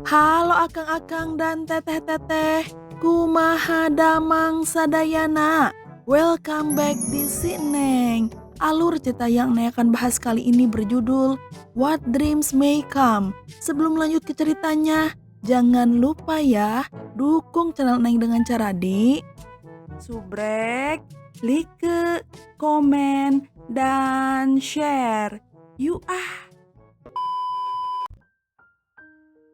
Halo akang-akang dan teteh-teteh, kumaha damang sadayana. Welcome back di Sineng. Alur cerita yang Neng akan bahas kali ini berjudul What Dreams May Come. Sebelum lanjut ke ceritanya, jangan lupa ya, dukung channel Neng dengan cara subrek, like, komen, dan share. Yuk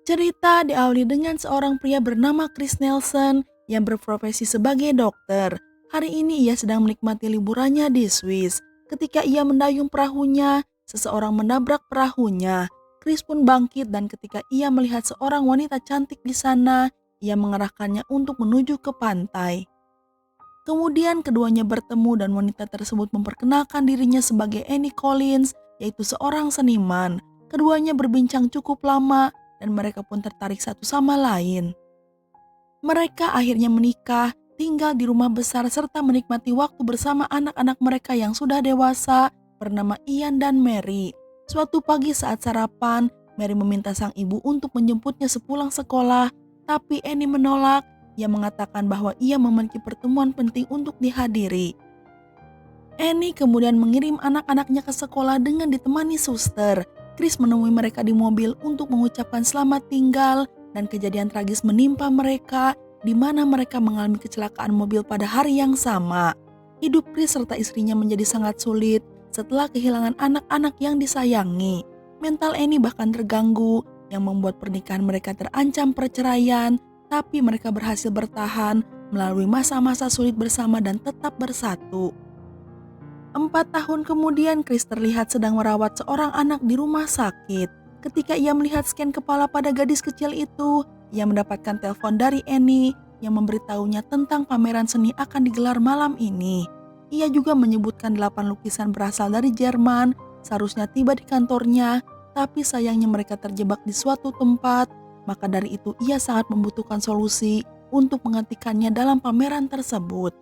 Cerita diawali dengan seorang pria bernama Chris Nelson yang berprofesi sebagai dokter. Hari ini ia sedang menikmati liburannya di Swiss. Ketika ia mendayung perahunya, seseorang menabrak perahunya. Chris pun bangkit dan ketika ia melihat seorang wanita cantik di sana, ia mengarahkannya untuk menuju ke pantai. Kemudian keduanya bertemu dan wanita tersebut memperkenalkan dirinya sebagai Annie Collins, yaitu seorang seniman. Keduanya berbincang cukup lama dan mereka pun tertarik satu sama lain. Mereka akhirnya menikah, tinggal di rumah besar serta menikmati waktu bersama anak-anak mereka yang sudah dewasa bernama Ian dan Mary. Suatu pagi saat sarapan, Mary meminta sang ibu untuk menjemputnya sepulang sekolah, tapi Annie menolak. Ia mengatakan bahwa ia memiliki pertemuan penting untuk dihadiri. Annie kemudian mengirim anak-anaknya ke sekolah dengan ditemani suster. Chris menemui mereka di mobil untuk mengucapkan selamat tinggal dan kejadian tragis menimpa mereka di mana mereka mengalami kecelakaan mobil pada hari yang sama. Hidup Chris serta istrinya menjadi sangat sulit setelah kehilangan anak-anak yang disayangi. Mental Annie bahkan terganggu yang membuat pernikahan mereka terancam perceraian, tapi mereka berhasil bertahan melalui masa-masa sulit bersama dan tetap bersatu. 4 tahun kemudian, Chris terlihat sedang merawat seorang anak di rumah sakit. Ketika ia melihat scan kepala pada gadis kecil itu, ia mendapatkan telepon dari Annie yang memberitahunya tentang pameran seni akan digelar malam ini. Ia juga menyebutkan 8 lukisan berasal dari Jerman, seharusnya tiba di kantornya, tapi sayangnya mereka terjebak di suatu tempat, maka dari itu ia sangat membutuhkan solusi untuk menggantikannya dalam pameran tersebut.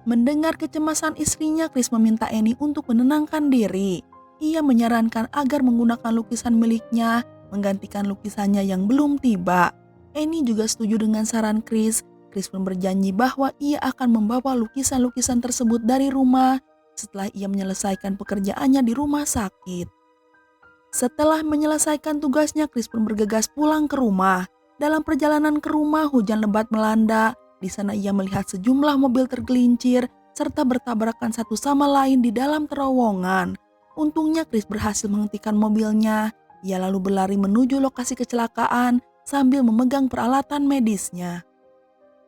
Mendengar kecemasan istrinya, Chris meminta Annie untuk menenangkan diri. Ia menyarankan agar menggunakan lukisan miliknya menggantikan lukisannya yang belum tiba. Annie juga setuju dengan saran Chris. Chris pun berjanji bahwa ia akan membawa lukisan-lukisan tersebut dari rumah setelah ia menyelesaikan pekerjaannya di rumah sakit. Setelah menyelesaikan tugasnya, Chris pun bergegas pulang ke rumah. Dalam perjalanan ke rumah, hujan lebat melanda. Di sana ia melihat sejumlah mobil tergelincir serta bertabrakan satu sama lain di dalam terowongan. Untungnya Chris berhasil menghentikan mobilnya. Ia lalu berlari menuju lokasi kecelakaan sambil memegang peralatan medisnya.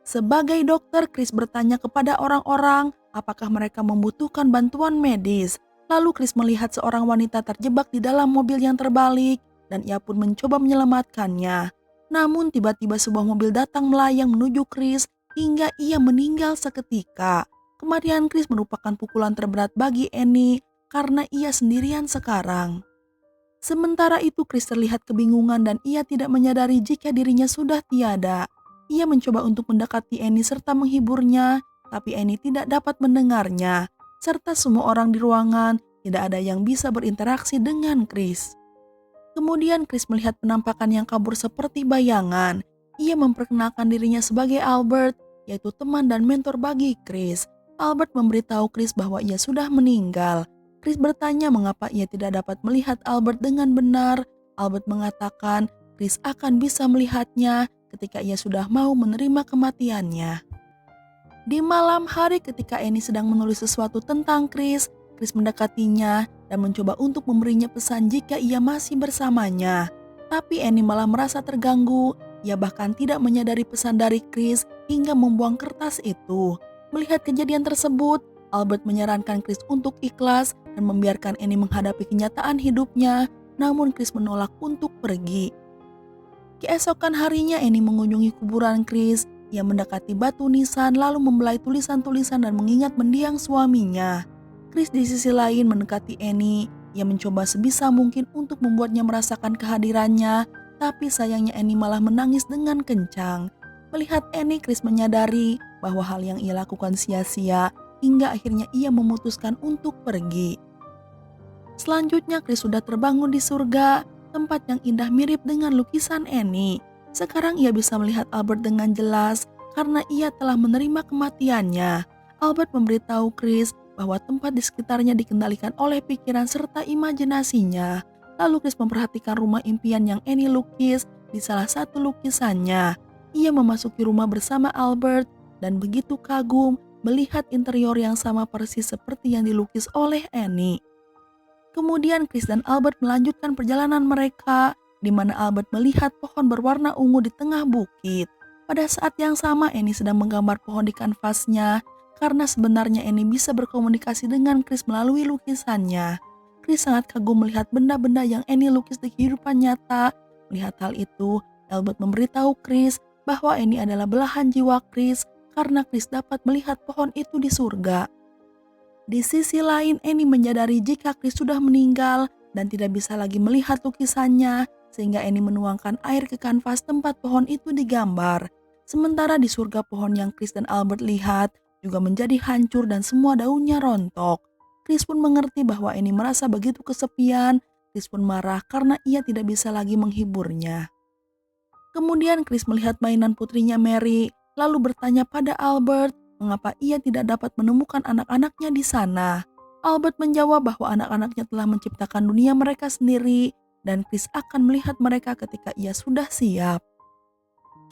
Sebagai dokter, Chris bertanya kepada orang-orang apakah mereka membutuhkan bantuan medis. Lalu Chris melihat seorang wanita terjebak di dalam mobil yang terbalik dan ia pun mencoba menyelamatkannya. Namun tiba-tiba sebuah mobil datang melayang menuju Chris hingga ia meninggal seketika. Kematian Chris merupakan pukulan terberat bagi Annie karena ia sendirian sekarang. Sementara itu Chris terlihat kebingungan dan ia tidak menyadari jika dirinya sudah tiada. Ia mencoba untuk mendekati Annie serta menghiburnya, tapi Annie tidak dapat mendengarnya. Serta semua orang di ruangan tidak ada yang bisa berinteraksi dengan Chris. Kemudian Chris melihat penampakan yang kabur seperti bayangan. Ia memperkenalkan dirinya sebagai Albert, yaitu teman dan mentor bagi Chris. Albert memberitahu Chris bahwa ia sudah meninggal. Chris bertanya mengapa ia tidak dapat melihat Albert dengan benar. Albert mengatakan Chris akan bisa melihatnya ketika ia sudah mau menerima kematiannya. Di malam hari ketika Annie sedang menulis sesuatu tentang Chris mendekatinya dan mencoba untuk memberinya pesan jika ia masih bersamanya. Tapi Annie malah merasa terganggu. Ia bahkan tidak menyadari pesan dari Chris hingga membuang kertas itu. Melihat kejadian tersebut, Albert menyarankan Chris untuk ikhlas dan membiarkan Annie menghadapi kenyataan hidupnya, namun Chris menolak untuk pergi. Keesokan harinya Annie mengunjungi kuburan Chris. Ia mendekati batu nisan lalu membelai tulisan-tulisan dan mengingat mendiang suaminya. Chris di sisi lain mendekati Annie. Ia mencoba sebisa mungkin untuk membuatnya merasakan kehadirannya, tapi sayangnya Annie malah menangis dengan kencang. Melihat Annie, Chris menyadari bahwa hal yang ia lakukan sia-sia hingga akhirnya ia memutuskan untuk pergi. Selanjutnya Chris sudah terbangun di surga. tempat yang indah mirip dengan lukisan Annie. Sekarang ia bisa melihat Albert dengan jelas karena ia telah menerima kematiannya. Albert memberitahu Chris bahwa tempat di sekitarnya dikendalikan oleh pikiran serta imajinasinya. Lalu Chris memperhatikan rumah impian yang Annie lukis di salah satu lukisannya. Ia memasuki rumah bersama Albert dan begitu kagum melihat interior yang sama persis seperti yang dilukis oleh Annie. Kemudian Chris dan Albert melanjutkan perjalanan mereka, di mana Albert melihat pohon berwarna ungu di tengah bukit. Pada saat yang sama Annie sedang menggambar pohon di kanvasnya, karena sebenarnya Annie bisa berkomunikasi dengan Chris melalui lukisannya. Chris sangat kagum melihat benda-benda yang Annie lukis di kehidupan nyata. Melihat hal itu, Albert memberitahu Chris bahwa Annie adalah belahan jiwa Chris karena Chris dapat melihat pohon itu di surga. Di sisi lain, Annie menyadari jika Chris sudah meninggal dan tidak bisa lagi melihat lukisannya, sehingga Annie menuangkan air ke kanvas tempat pohon itu digambar. Sementara di surga, pohon yang Chris dan Albert lihat juga menjadi hancur dan semua daunnya rontok. Chris pun mengerti bahwa Annie merasa begitu kesepian. Chris pun marah karena ia tidak bisa lagi menghiburnya. Kemudian Chris melihat mainan putrinya Mary, lalu bertanya pada Albert mengapa ia tidak dapat menemukan anak-anaknya di sana. Albert menjawab bahwa anak-anaknya telah menciptakan dunia mereka sendiri dan Chris akan melihat mereka ketika ia sudah siap.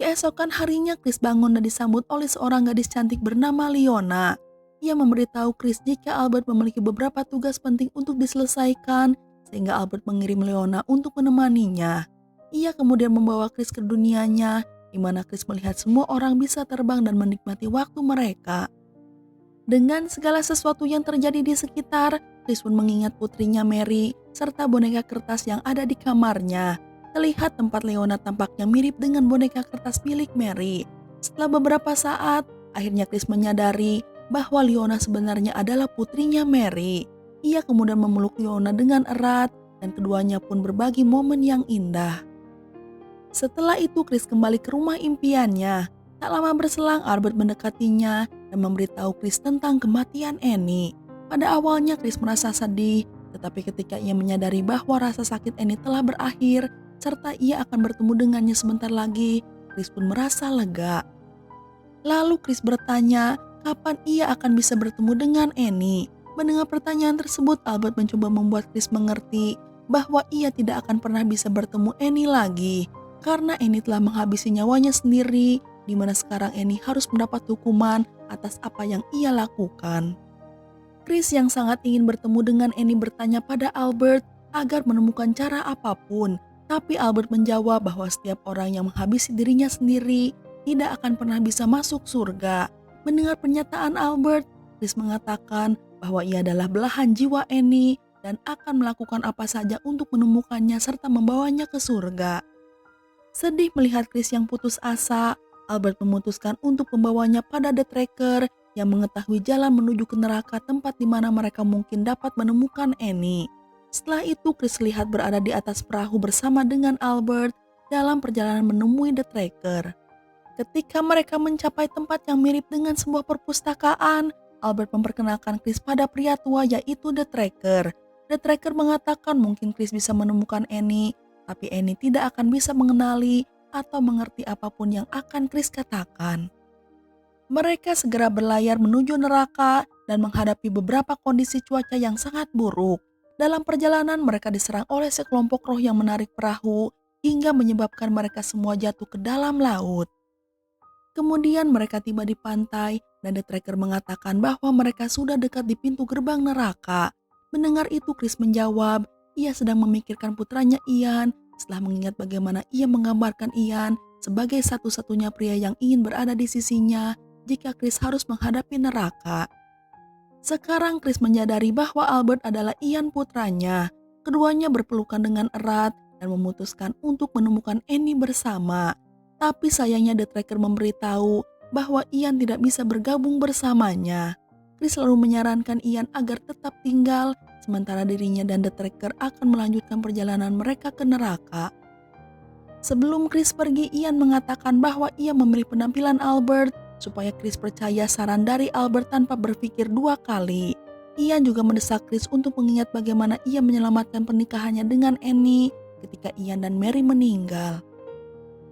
Keesokan harinya Chris bangun dan disambut oleh seorang gadis cantik bernama Leona. Ia memberitahu Chris jika Albert memiliki beberapa tugas penting untuk diselesaikan, sehingga Albert mengirim Leona untuk menemaninya. Ia kemudian membawa Chris ke dunianya, di mana Chris melihat semua orang bisa terbang dan menikmati waktu mereka. Dengan segala sesuatu yang terjadi di sekitar, Chris pun mengingat putrinya Mary serta boneka kertas yang ada di kamarnya. Terlihat tempat Leona tampaknya mirip dengan boneka kertas milik Mary. Setelah beberapa saat, akhirnya Chris menyadari bahwa Leona sebenarnya adalah putrinya Mary. Ia kemudian memeluk Leona dengan erat dan keduanya pun berbagi momen yang indah. Setelah itu Chris kembali ke rumah impiannya. Tak lama berselang Albert mendekatinya dan memberitahu Chris tentang kematian Annie. Pada awalnya Chris merasa sedih, tetapi ketika ia menyadari bahwa rasa sakit Annie telah berakhir serta ia akan bertemu dengannya sebentar lagi, Chris pun merasa lega. Lalu Chris bertanya kapan ia akan bisa bertemu dengan Annie. Mendengar pertanyaan tersebut, Albert mencoba membuat Chris mengerti bahwa ia tidak akan pernah bisa bertemu Annie lagi. Karena Annie telah menghabisi nyawanya sendiri, di mana sekarang Annie harus mendapat hukuman atas apa yang ia lakukan. Chris yang sangat ingin bertemu dengan Annie bertanya pada Albert agar menemukan cara apapun, tapi Albert menjawab bahwa setiap orang yang menghabisi dirinya sendiri tidak akan pernah bisa masuk surga. Mendengar pernyataan Albert, Chris mengatakan bahwa ia adalah belahan jiwa Annie dan akan melakukan apa saja untuk menemukannya serta membawanya ke surga. Sedih melihat Chris yang putus asa, Albert memutuskan untuk membawanya pada The Tracker yang mengetahui jalan menuju ke neraka tempat di mana mereka mungkin dapat menemukan Annie. Setelah itu Chris lihat berada di atas perahu bersama dengan Albert dalam perjalanan menemui The Tracker. Ketika mereka mencapai tempat yang mirip dengan sebuah perpustakaan, Albert memperkenalkan Chris pada pria tua yaitu The Tracker. The Tracker mengatakan mungkin Chris bisa menemukan Annie, tapi Annie tidak akan bisa mengenali atau mengerti apapun yang akan Chris katakan. Mereka segera berlayar menuju neraka dan menghadapi beberapa kondisi cuaca yang sangat buruk. Dalam perjalanan mereka diserang oleh sekelompok roh yang menarik perahu hingga menyebabkan mereka semua jatuh ke dalam laut. Kemudian mereka tiba di pantai dan The Tracker mengatakan bahwa mereka sudah dekat di pintu gerbang neraka. Mendengar itu Chris menjawab, ia sedang memikirkan putranya Ian setelah mengingat bagaimana ia menggambarkan Ian sebagai satu-satunya pria yang ingin berada di sisinya jika Chris harus menghadapi neraka. Sekarang Chris menyadari bahwa Albert adalah Ian putranya. Keduanya berpelukan dengan erat dan memutuskan untuk menemukan Annie bersama. Tapi sayangnya The Tracker memberitahu bahwa Ian tidak bisa bergabung bersamanya. Chris selalu menyarankan Ian agar tetap tinggal, sementara dirinya dan The Tracker akan melanjutkan perjalanan mereka ke neraka. Sebelum Chris pergi, Ian mengatakan bahwa ia memilih penampilan Albert supaya Chris percaya saran dari Albert tanpa berpikir dua kali. Ian juga mendesak Chris untuk mengingat bagaimana ia menyelamatkan pernikahannya dengan Annie ketika Ian dan Mary meninggal.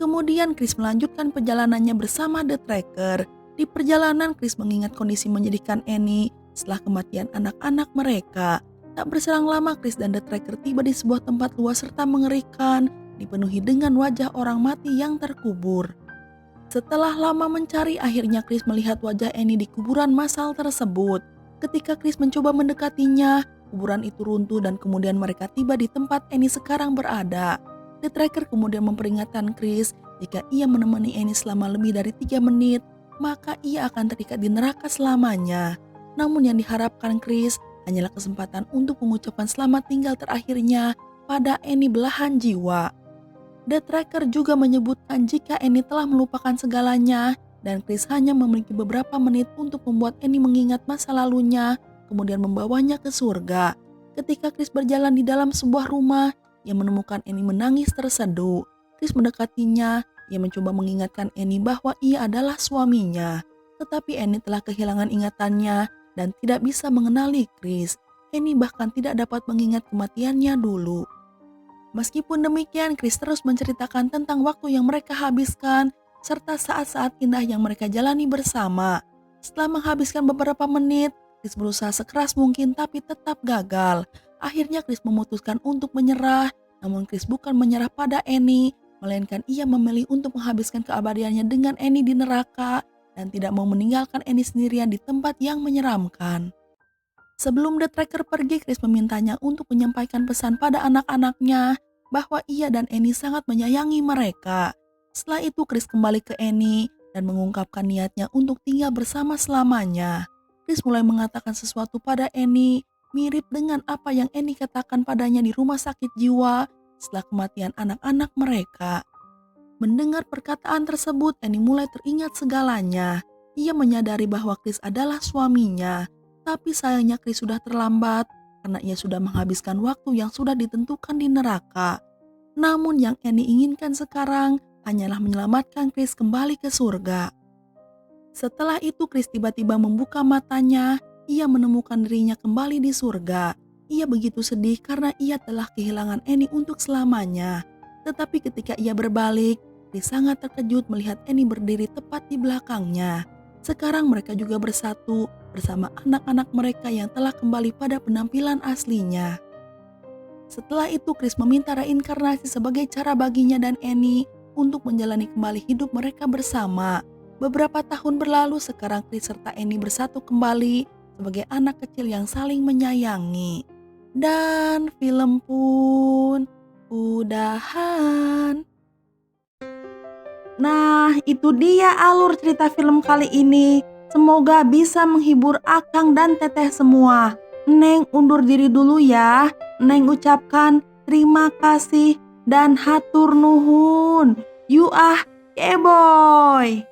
Kemudian Chris melanjutkan perjalanannya bersama The Tracker. Di perjalanan Chris mengingat kondisi menyedihkan Annie setelah kematian anak-anak mereka. Tak berselang lama Chris dan The Tracker tiba di sebuah tempat luas serta mengerikan, dipenuhi dengan wajah orang mati yang terkubur. Setelah lama mencari, akhirnya Chris melihat wajah Annie di kuburan massal tersebut. Ketika Chris mencoba mendekatinya, kuburan itu runtuh dan kemudian mereka tiba di tempat Annie sekarang berada. The Tracker kemudian memperingatkan Chris jika ia menemani Annie selama lebih dari 3 menit, maka ia akan terikat di neraka selamanya. Namun yang diharapkan Chris hanyalah kesempatan untuk mengucapkan selamat tinggal terakhirnya pada Annie belahan jiwa. The Tracker juga menyebutkan jika Annie telah melupakan segalanya dan Chris hanya memiliki beberapa menit untuk membuat Annie mengingat masa lalunya, kemudian membawanya ke surga. Ketika Chris berjalan di dalam sebuah rumah, ia menemukan Annie menangis terseduh. Chris mendekatinya, ia mencoba mengingatkan Annie bahwa ia adalah suaminya. Tetapi Annie telah kehilangan ingatannya dan tidak bisa mengenali Chris. Annie bahkan tidak dapat mengingat kematiannya dulu. Meskipun demikian, Chris terus menceritakan tentang waktu yang mereka habiskan serta saat-saat indah yang mereka jalani bersama. Setelah menghabiskan beberapa menit, Chris berusaha sekeras mungkin tapi tetap gagal. Akhirnya Chris memutuskan untuk menyerah, namun Chris bukan menyerah pada Annie, melainkan ia memilih untuk menghabiskan keabadiannya dengan Annie di neraka dan tidak mau meninggalkan Annie sendirian di tempat yang menyeramkan. Sebelum The Tracker pergi, Chris memintanya untuk menyampaikan pesan pada anak-anaknya bahwa ia dan Annie sangat menyayangi mereka. Setelah itu Chris kembali ke Annie dan mengungkapkan niatnya untuk tinggal bersama selamanya. Chris mulai mengatakan sesuatu pada Annie mirip dengan apa yang Annie katakan padanya di rumah sakit jiwa setelah kematian anak-anak mereka. Mendengar perkataan tersebut, Annie mulai teringat segalanya. Ia menyadari bahwa Chris adalah suaminya. Tapi sayangnya Chris sudah terlambat karena ia sudah menghabiskan waktu yang sudah ditentukan di neraka. Namun yang Annie inginkan sekarang hanyalah menyelamatkan Chris kembali ke surga. Setelah itu Chris tiba-tiba membuka matanya, ia menemukan dirinya kembali di surga. Ia begitu sedih karena ia telah kehilangan Annie untuk selamanya. Tetapi ketika ia berbalik, Chris sangat terkejut melihat Annie berdiri tepat di belakangnya. Sekarang mereka juga bersatu bersama anak-anak mereka yang telah kembali pada penampilan aslinya. Setelah itu Chris meminta reinkarnasi sebagai cara baginya dan Annie untuk menjalani kembali hidup mereka bersama. Beberapa tahun berlalu, sekarang Chris serta Annie bersatu kembali sebagai anak kecil yang saling menyayangi. Dan film pun udahan. Nah, itu dia alur cerita film kali ini. Semoga bisa menghibur Akang dan Teteh semua. Neng undur diri dulu ya. Neng ucapkan terima kasih dan hatur nuhun. You keboy.